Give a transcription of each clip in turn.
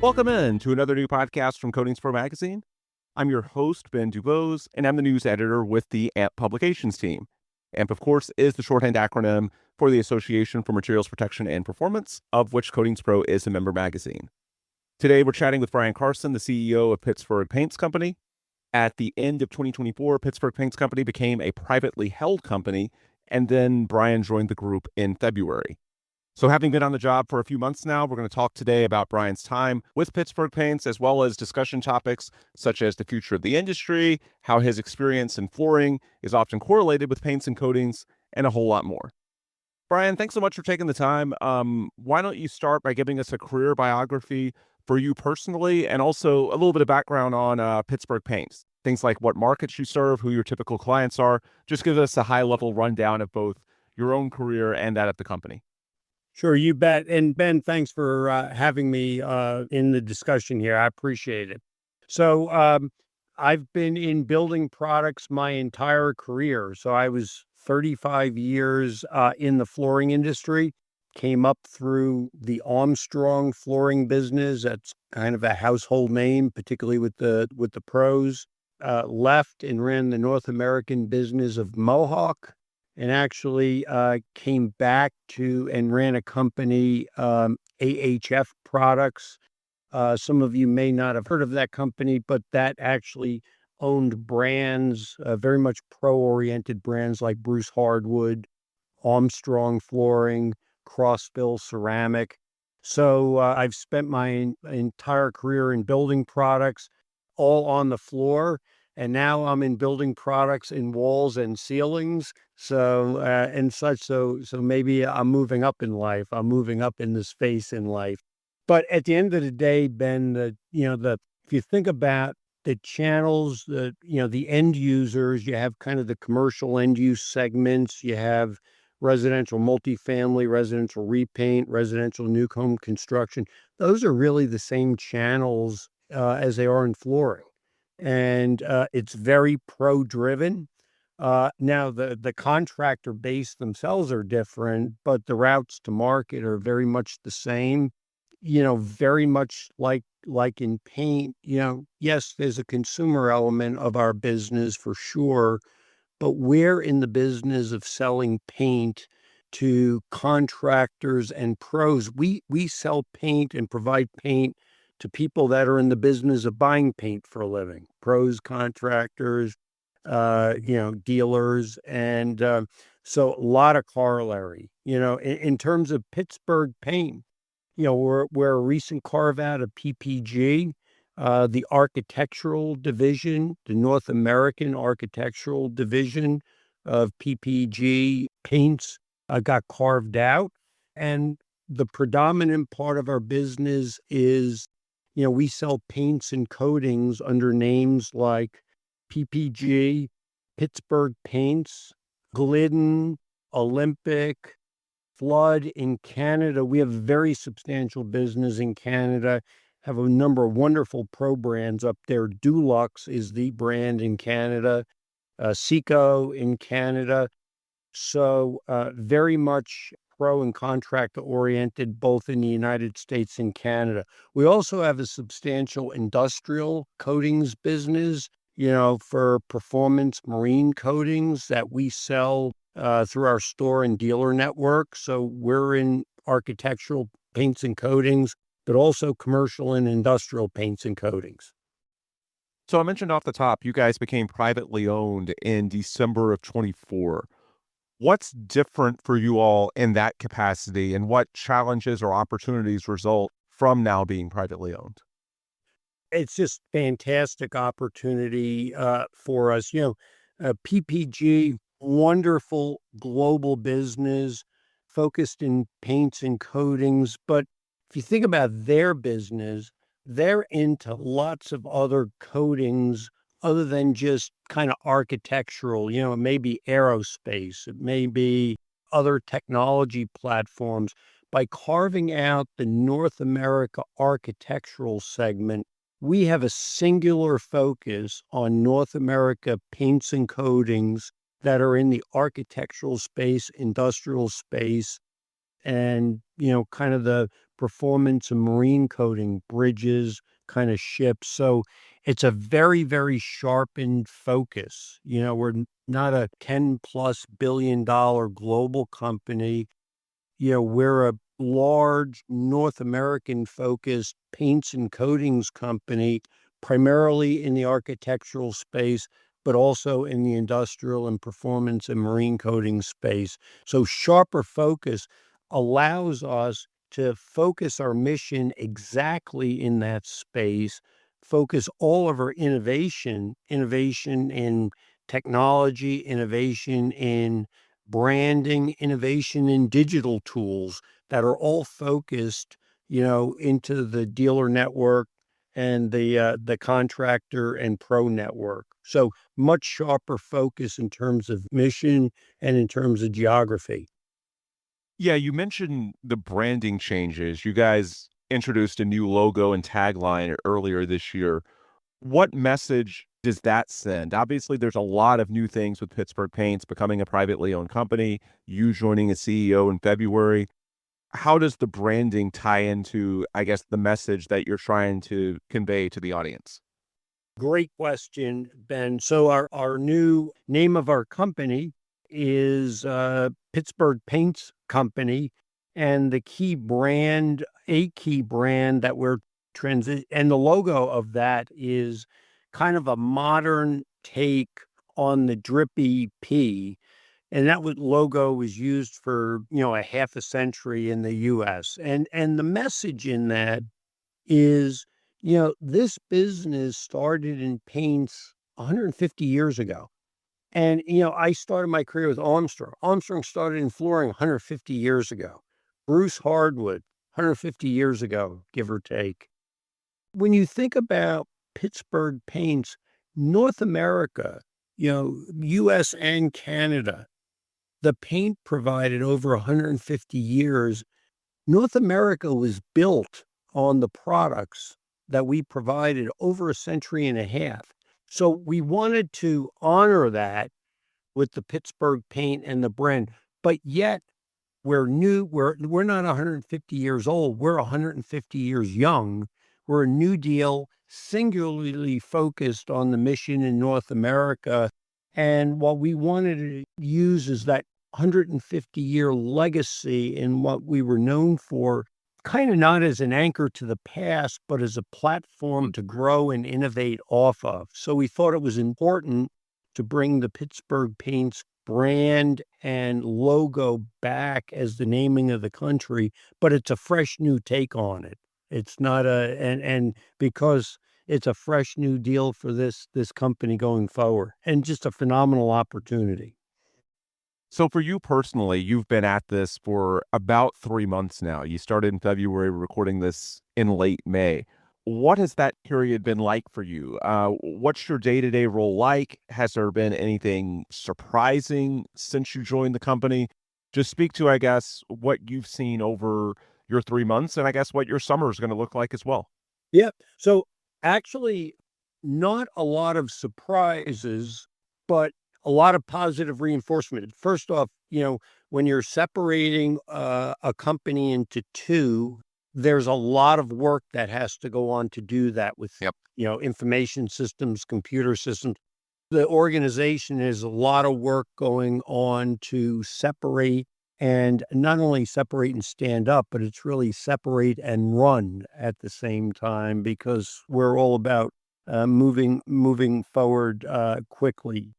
Welcome in to another new podcast from Coatings Pro Magazine. I'm your host, Ben Dubose, and I'm the news editor with the AMP Publications team. AMP, of course, is the shorthand acronym for the Association for Materials Protection and Performance, of which Coatings Pro is a member magazine. Today, we're chatting with Brian Carson, the CEO of Pittsburgh Paints Company. At the end of 2024, Pittsburgh Paints Company became a privately held company, and then Brian joined the group in February. So having been on the job for a few months now, we're going to talk today about Brian's time with Pittsburgh Paints, as well as discussion topics such as the future of the industry, how his experience in flooring is often correlated with paints and coatings, and a whole lot more. Brian, thanks so much for taking the time. Why don't you start by giving us a career biography for you personally, and also a little bit of background on Pittsburgh Paints? Things like what markets you serve, who your typical clients are. Just give us a high-level rundown of both your own career and that of the company. Sure, you bet. And Ben, thanks for having me in the discussion here. I appreciate it. So I've been in building products my entire career. So I was 35 years in the flooring industry, came up through the Armstrong flooring business. That's kind of a household name, particularly with the pros. Left and ran the North American business of Mohawk, and actually came back to and ran a company, AHF Products. Some of you may not have heard of that company, but that actually owned brands, very much pro-oriented brands like Bruce Hardwood, Armstrong Flooring, Crossville Ceramic. So I've spent my entire career in building products, all on the floor. And now I'm in building products in walls and ceilings. So and such. So maybe I'm moving up in life. I'm moving up in the space in life. But at the end of the day, Ben, if you think about the channels, the end users, you have kind of the commercial end use segments. You have residential multifamily, residential repaint, residential new home construction. Those are really the same channels as they are in flooring. And it's very pro-driven. Now, the contractor base themselves are different, but the routes to market are very much the same. Very much like in paint. Yes, there's a consumer element of our business for sure, but we're in the business of selling paint to contractors and pros. We sell paint and provide paint to people that are in the business of buying paint for a living, pros, contractors, dealers. And so a lot of corollary, in terms of Pittsburgh Paint, we're a recent carve out of PPG, the architectural division, the North American architectural division of PPG Paints got carved out. And the predominant part of our business is, we sell paints and coatings under names like PPG, Pittsburgh Paints, Glidden, Olympic, Flood in Canada. We have a very substantial business in Canada, have a number of wonderful pro brands up there. Dulux is the brand in Canada, Seco in Canada. So very much pro and contractor oriented, both in the United States and Canada. We also have a substantial industrial coatings business, for performance marine coatings that we sell through our store and dealer network. So we're in architectural paints and coatings, but also commercial and industrial paints and coatings. So I mentioned off the top, you guys became privately owned in December of 24. What's different for you all in that capacity, and what challenges or opportunities result from now being privately owned? It's just fantastic opportunity for us. PPG, wonderful global business focused in paints and coatings. But if you think about their business, they're into lots of other coatings other than just kind of architectural. It may be aerospace, it may be other technology platforms. By carving out the North America architectural segment, we have a singular focus on North America paints and coatings that are in the architectural space, industrial space, and, kind of the performance and marine coating, bridges, kind of ships. So it's a very, very sharpened focus. We're not a 10+ billion-dollar global company. We're a large North American focused paints and coatings company, primarily in the architectural space, but also in the industrial and performance and marine coating space. So sharper focus allows us to focus our mission exactly in that space, focus all of our innovation in technology, innovation in branding, innovation in digital tools that are all focused, into the dealer network and the contractor and pro network. So much sharper focus in terms of mission and in terms of geography. Yeah, you mentioned the branding changes. You guys introduced a new logo and tagline earlier this year. What message does that send? Obviously, there's a lot of new things with Pittsburgh Paints becoming a privately owned company, you joining as CEO in February. How does the branding tie into, I guess, the message that you're trying to convey to the audience? Great question, Ben. So our new name of our company is Pittsburgh Paints Company, and a key brand that we're and the logo of that is kind of a modern take on the drippy P. And logo was used for, a half a century in the US. And the message in that is, this business started in paints 150 years ago. And, I started my career with Armstrong. Armstrong started in flooring 150 years ago. Bruce Hardwood, 150 years ago, give or take. When you think about Pittsburgh paints, North America, US and Canada, the paint provided over 150 years. North America was built on the products that we provided over a century and a half. So we wanted to honor that with the Pittsburgh paint and the brand, but yet we're new. We're not 150 years old. We're 150 years young. We're a New Deal, singularly focused on the mission in North America. And what we wanted to use is that 150-year legacy in what we were known for, kind of not as an anchor to the past, but as a platform to grow and innovate off of. So we thought it was important to bring the Pittsburgh Paints brand and logo back as the naming of the country, but it's a fresh new take on it. It's not and because it's a fresh new deal for this company going forward, and just a phenomenal opportunity. So for you personally, you've been at this for about 3 months now. You started in February, recording this in late May. What has that period been like for you? What's your day-to-day role like? Has there been anything surprising since you joined the company? Just speak to, I guess, what you've seen over your 3 months and I guess what your summer is gonna look like as well. Yep. So actually, not a lot of surprises, but a lot of positive reinforcement. First off, when you're separating a company into two, there's a lot of work that has to go on to do that with, Yep. information systems, computer systems. The organization has a lot of work going on to separate, and not only separate and stand up, but it's really separate and run at the same time, because we're all about moving forward quickly.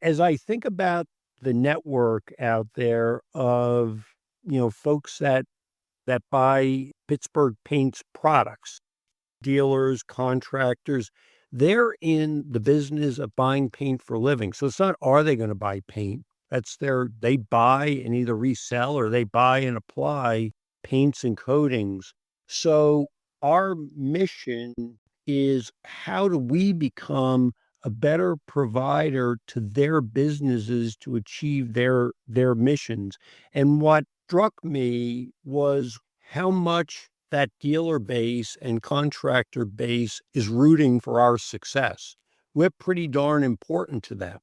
As I think about the network out there of, folks that buy Pittsburgh Paints products, dealers, contractors, they're in the business of buying paint for a living. So it's not, are they going to buy paint? They buy and either resell, or they buy and apply paints and coatings. So our mission is, how do we become a better provider to their businesses to achieve their missions? And what struck me was how much that dealer base and contractor base is rooting for our success. We're pretty darn important to them.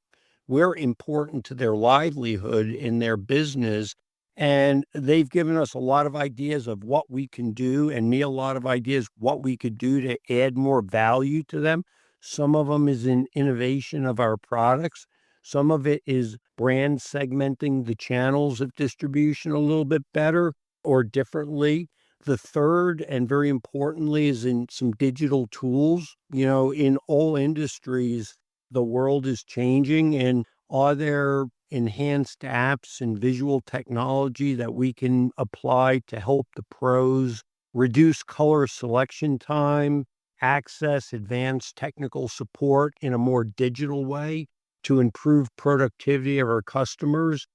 We're important to their livelihood in their business. And they've given us a lot of ideas of what we can do, and me a lot of ideas what we could do to add more value to them. Some of them is in innovation of our products. Some of it is brand segmenting the channels of distribution a little bit better or differently. The third, and very importantly, is in some digital tools. In all industries, the world is changing, and are there enhanced apps and visual technology that we can apply to help the pros reduce color selection time, access advanced technical support in a more digital way to improve productivity of our customers?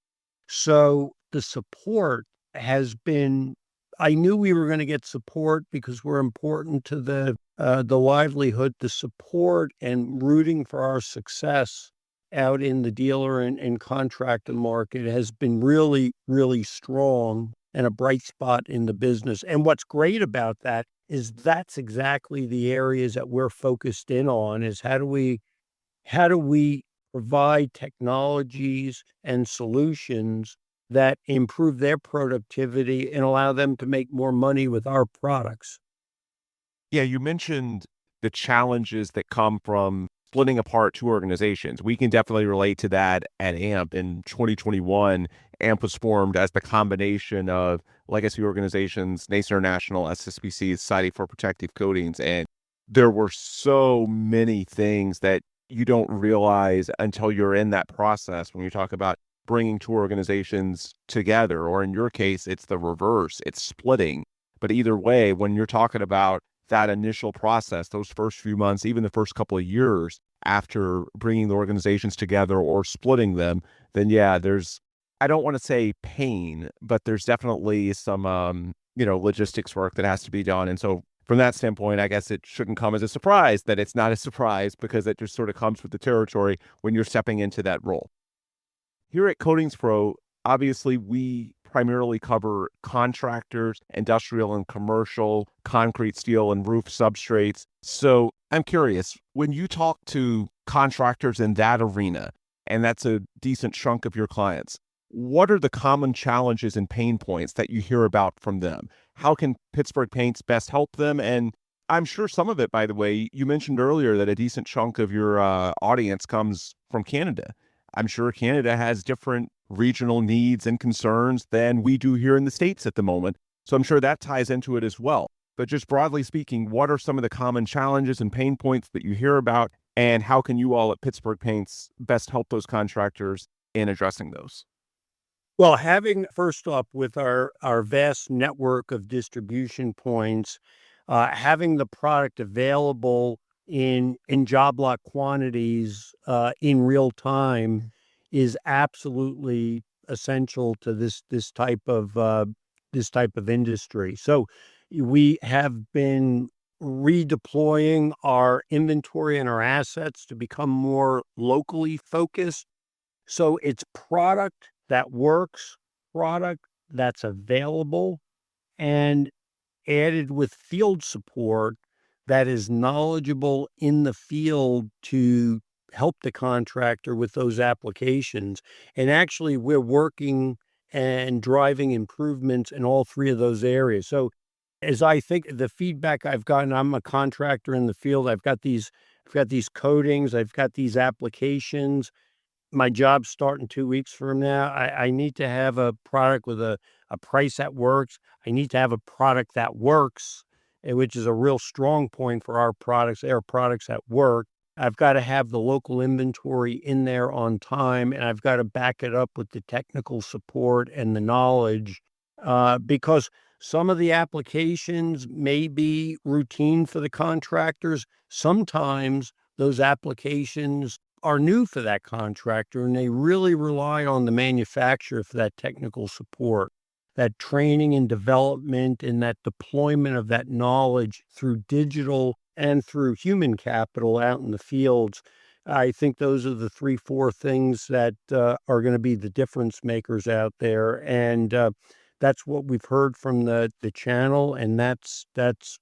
So the support has been, I knew we were going to get support because we're important to the livelihood, the support and rooting for our success out in the dealer and contractor market has been really, really strong and a bright spot in the business. And what's great about that is that's exactly the areas that we're focused in on is how do we provide technologies and solutions that improve their productivity and allow them to make more money with our products? Yeah, you mentioned the challenges that come from splitting apart two organizations. We can definitely relate to that at AMP. In 2021, AMP was formed as the combination of legacy organizations, NACE International, SSPC, Society for Protective Coatings, and there were so many things that you don't realize until you're in that process when you talk about bringing two organizations together, or in your case, it's the reverse, it's splitting. But either way, when you're talking about that initial process, those first few months, even the first couple of years after bringing the organizations together or splitting them, then yeah, I don't want to say pain, but there's definitely some, logistics work that has to be done. And so from that standpoint, I guess it shouldn't come as a surprise that it's not a surprise because it just sort of comes with the territory when you're stepping into that role. Here at Coatings Pro, obviously, we primarily cover contractors, industrial and commercial, concrete, steel, and roof substrates. So I'm curious, when you talk to contractors in that arena, and that's a decent chunk of your clients, what are the common challenges and pain points that you hear about from them? How can Pittsburgh Paints best help them? And I'm sure some of it, by the way, you mentioned earlier that a decent chunk of your audience comes from Canada. I'm sure Canada has different regional needs and concerns than we do here in the States at the moment. So I'm sure that ties into it as well. But just broadly speaking, what are some of the common challenges and pain points that you hear about? And how can you all at Pittsburgh Paints best help those contractors in addressing those? Well, having first off, with our vast network of distribution points, having the product available in job lot quantities in real time is absolutely essential to this type of industry. So we have been redeploying our inventory and our assets to become more locally focused. So it's product that works, product that's available, and added with field support that is knowledgeable in the field to help the contractor with those applications. And actually, we're working and driving improvements in all three of those areas. So as I think the feedback I've gotten, I'm a contractor in the field. I've got these coatings, I've got these applications. My job's starting 2 weeks from now. I need to have a product with a price that works. I need to have a product that works, which is a real strong point for our products. They are products that work. I've got to have the local inventory in there on time, and I've got to back it up with the technical support and the knowledge, because some of the applications may be routine for the contractors. Sometimes those applications are new for that contractor, and they really rely on the manufacturer for that technical support, that training and development, and that deployment of that knowledge through digital and through human capital out in the fields. I think those are the 3, 4 things that are going to be the difference makers out there. And that's what we've heard from the channel, and that's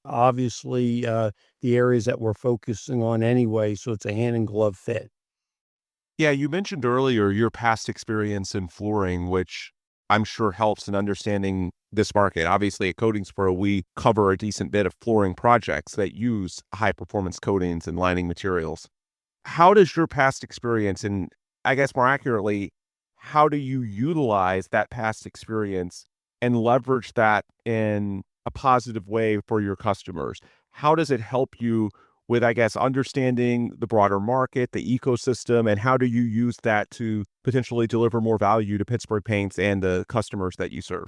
obviously the areas that we're focusing on anyway. So it's a hand in glove fit. Yeah, you mentioned earlier your past experience in flooring, which I'm sure helps in understanding this market. Obviously, at Coatings Pro, we cover a decent bit of flooring projects that use high performance coatings and lining materials. How does your past experience, and I guess more accurately, how do you utilize that past experience and leverage that in a positive way for your customers? How does it help you with, I guess, understanding the broader market, the ecosystem, and how do you use that to potentially deliver more value to Pittsburgh Paints and the customers that you serve?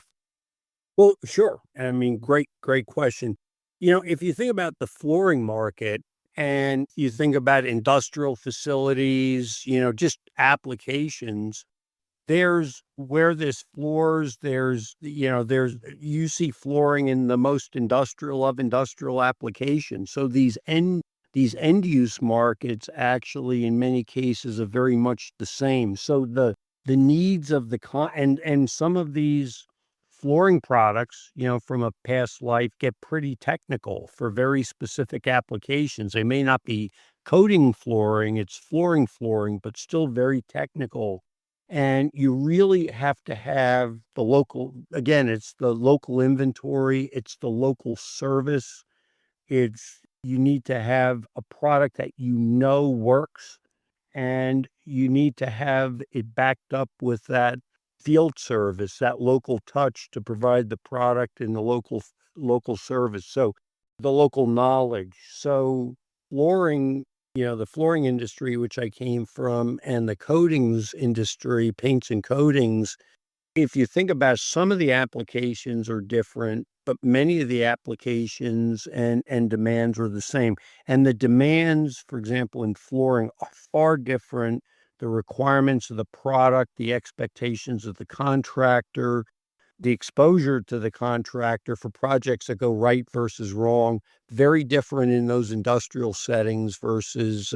Well, sure. I mean, great question. If you think about the flooring market and you think about industrial facilities, just applications, there's where there's floors, you see flooring in the most industrial of industrial applications. So these end use markets actually in many cases are very much the same. So the needs of and some of these flooring products, from a past life get pretty technical for very specific applications. They may not be coating flooring, it's flooring, but still very technical. And you really have to have it's the local inventory, it's the local service. You need to have a product that works, and you need to have it backed up with that field service, that local touch to provide the product in the local service. So the local knowledge. So flooring, the flooring industry, which I came from, and the coatings industry, paints and coatings, if you think about some of the applications are different, but many of the applications and demands are the same. And the demands, for example, in flooring are far different. The requirements of the product, the expectations of the contractor, the exposure to the contractor for projects that go right versus wrong, very different in those industrial settings versus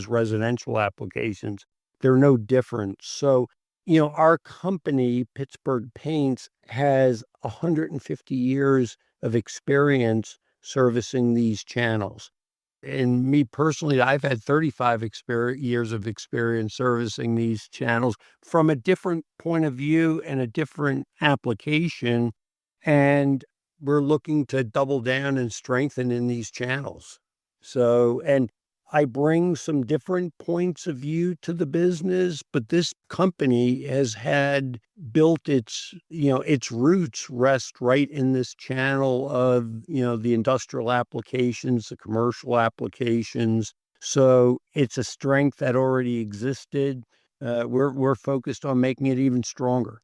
residential applications. They're no different. So, our company, Pittsburgh Paints, has 150 years of experience servicing these channels. And me personally, I've had 35 years of experience servicing these channels from a different point of view and a different application. And we're looking to double down and strengthen in these channels. And I bring some different points of view to the business, but this company has had built its roots rest right in this channel of, the industrial applications, the commercial applications. So it's a strength that already existed. We're focused on making it even stronger.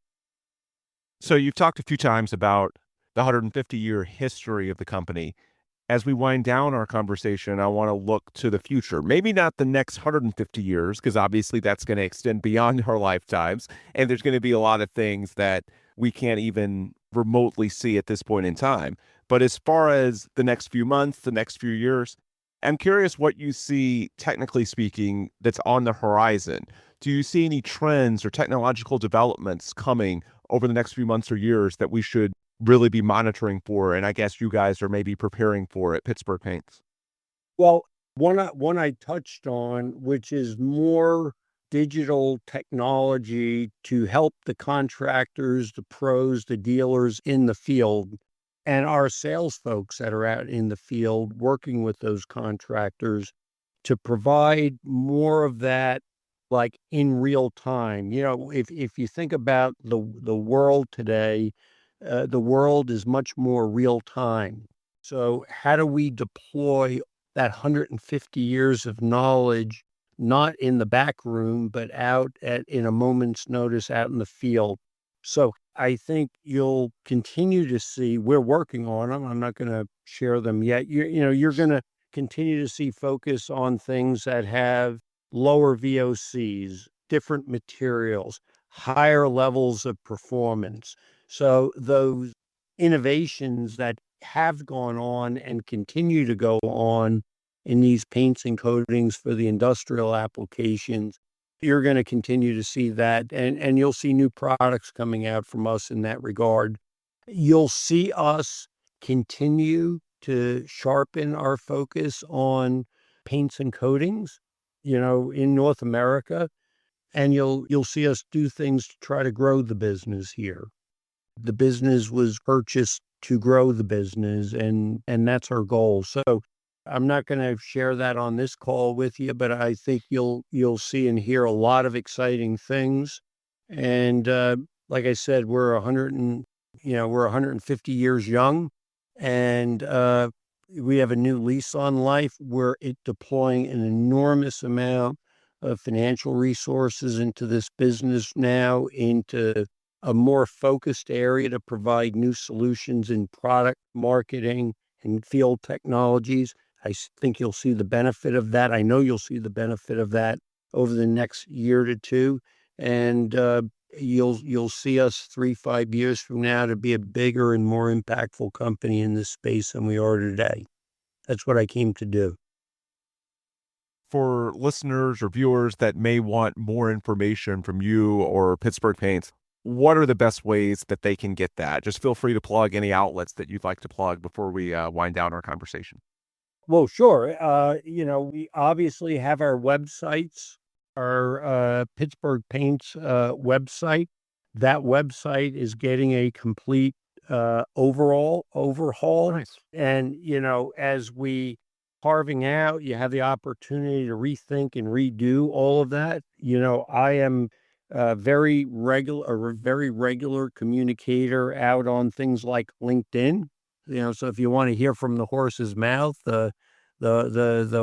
So you've talked a few times about the 150-year history of the company. As we wind down our conversation, I want to look to the future. Maybe not the next 150 years, because obviously that's going to extend beyond our lifetimes. And there's going to be a lot of things that we can't even remotely see at this point in time. But as far as the next few months, the next few years, I'm curious what you see, technically speaking, that's on the horizon. Do you see any trends or technological developments coming over the next few months or years that we should really be monitoring for, and I guess you guys are maybe preparing for at Pittsburgh Paints? Well, one I touched on, which is more digital technology to help the contractors, the pros, the dealers in the field, and our sales folks that are out in the field working with those contractors to provide more of that, like, in real time. If you think about the world today, the world is much more real time. So how do we deploy that 150 years of knowledge, not in the back room, but in a moment's notice out in the field? So I think you'll continue to see, we're working on them. I'm not going to share them yet. You're going to continue to see focus on things that have lower VOCs, different materials, higher levels of performance. So those innovations that have gone on and continue to go on in these paints and coatings for the industrial applications, you're going to continue to see that, and you'll see new products coming out from us in that regard. You'll see us continue to sharpen our focus on paints and coatings, in North America. and you'll see us do things to try to grow the business here. The business was purchased to grow the business, and that's our goal. So I'm not going to share that on this call with you, but I think you'll see and hear a lot of exciting things. And like I said, we're 150 years young, and we have a new lease on life. We're deploying an enormous amount of financial resources into this business now, into a more focused area to provide new solutions in product marketing and field technologies. Think you'll see the benefit of that. I know you'll see the benefit of that over the next year to two. And you'll see us 3-5 years from now to be a bigger and more impactful company in this space than we are today. That's what I came to do. For listeners or viewers that may want more information from you or Pittsburgh Paints, what are the best ways that they can get that? Just feel free to plug any outlets that you'd like to plug before we wind down our conversation. Well, sure. We obviously have our websites, our Pittsburgh Paints website. That website is getting a complete overhaul. Nice. And, as we carving out, you have the opportunity to rethink and redo all of that. I am a very regular communicator out on things like LinkedIn. So if you want to hear from the horse's mouth, the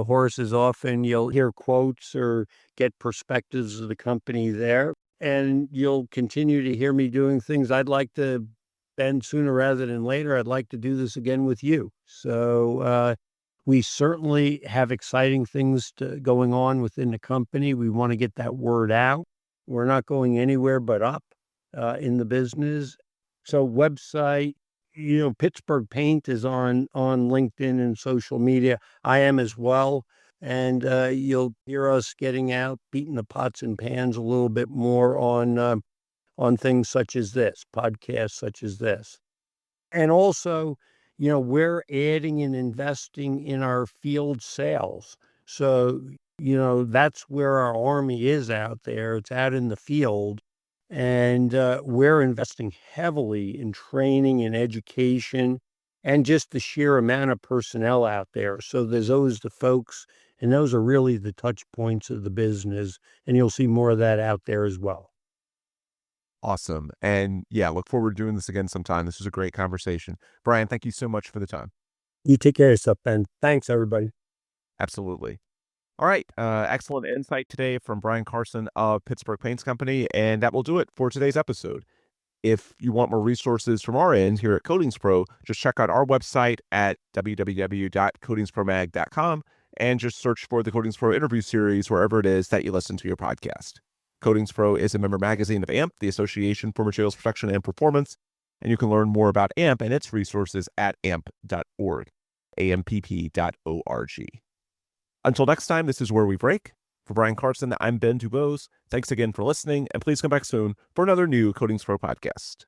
horse is often, you'll hear quotes or get perspectives of the company there. And you'll continue to hear me doing things. I'd like to, Ben, sooner rather than later, I'd like to do this again with you. So we certainly have exciting things going on within the company. We want to get that word out. We're not going anywhere but up in the business. So website, Pittsburgh Paint is on LinkedIn and social media. I am as well. And you'll hear us getting out, beating the pots and pans a little bit more on things such as this, podcasts such as this. And also, we're adding and investing in our field sales. So, that's where our army is out there. It's out in the field. And we're investing heavily in training and education and just the sheer amount of personnel out there. So there's always the folks, and those are really the touch points of the business. And you'll see more of that out there as well. Awesome. And yeah, look forward to doing this again sometime. This was a great conversation. Brian, thank you so much for the time. You take care of yourself, Ben. Thanks, everybody. Absolutely. All right. Excellent insight today from Brian Carson of Pittsburgh Paints Company. And that will do it for today's episode. If you want more resources from our end here at Coatings Pro, just check out our website at www.coatingspromag.com and just search for the Coatings Pro interview series wherever it is that you listen to your podcast. Coatings Pro is a member magazine of AMP, the Association for Materials Protection and Performance, and you can learn more about AMP and its resources at amp.org, ampp.org. Until next time, this is Where We Break. For Brian Carson, I'm Ben Dubose. Thanks again for listening, and please come back soon for another new Coatings Pro podcast.